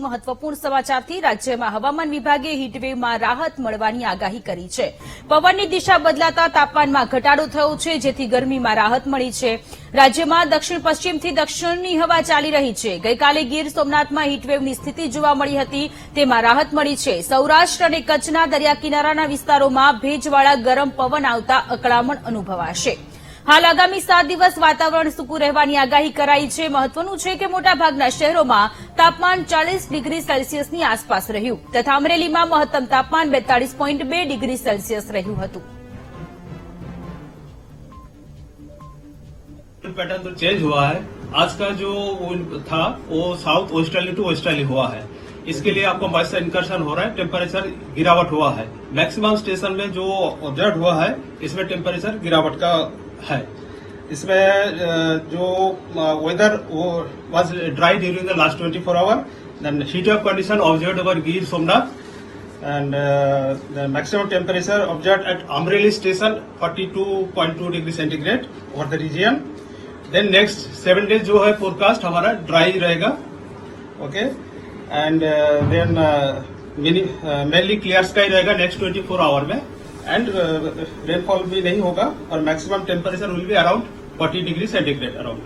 મહત્વપૂર્ણ સમાચારથી રાજ્યમાં હવામાન વિભાગે હીટવેવમાં રાહત મળવાની આગાહી કરી છે. પવનની દિશા બદલાતા તાપમાનમાં ઘટાડો થયો છે, જેથી ગરમીમાં રાહત મળી છે. રાજ્યમાં દક્ષિણ પશ્ચિમથી દક્ષિણની હવા ચાલી રહી છે. ગઈકાલે ગીર સોમનાથમાં હીટવેવની સ્થિતિ જોવા મળી હતી, તેમાં રાહત મળી છે. સૌરાષ્ટ્ર અને કચ્છના દરિયા કિનારાના વિસ્તારોમાં ભેજવાળા ગરમ પવન આવતા અકળામણ અનુભવાશે. હાલ આગામી 7 દિવસ વાતાવરણ સૂકું રહેવાની આગાહી કરાઈ છે. મહત્વનું છે કે મોટાભાગના શહેરોમાં તાપમાન 40 ડિગ્રી સેલ્સિયસની આસપાસ રહ્યું તથા અમરેલીમાં મહત્તમ તાપમાન 42.2 ડિગ્રી સેલ્સિયસ રહ્યું હતું. पैटर्न तो चेंज हुआ है. आज का जो था वो साउथ वेस्टर्ली टू वेस्टर्ली हुआ है. इसके लिए आपको मॉइस्चर इनकर्शन हो रहा है, टेम्परेचर गिरावट हुआ है. मैक्सिमम स्टेशन में जो ऑब्जर्व हुआ है इसमें टेम्परेचर गिरावट का है. इसमें जो वेदर वो was dry during the last 24 hour. Then heat wave condition observed over Gir Somnath and the maximum temperature observed at Amreli station 42.2 degree centigrade over the region. Then next 7 days जो है forecast हमारा dry रहेगा, okay, and then mainly clear sky रहेगा next 24 hour में, and rainfall भी नहीं होगा और maximum temperature will be around 40 degree centigrade around.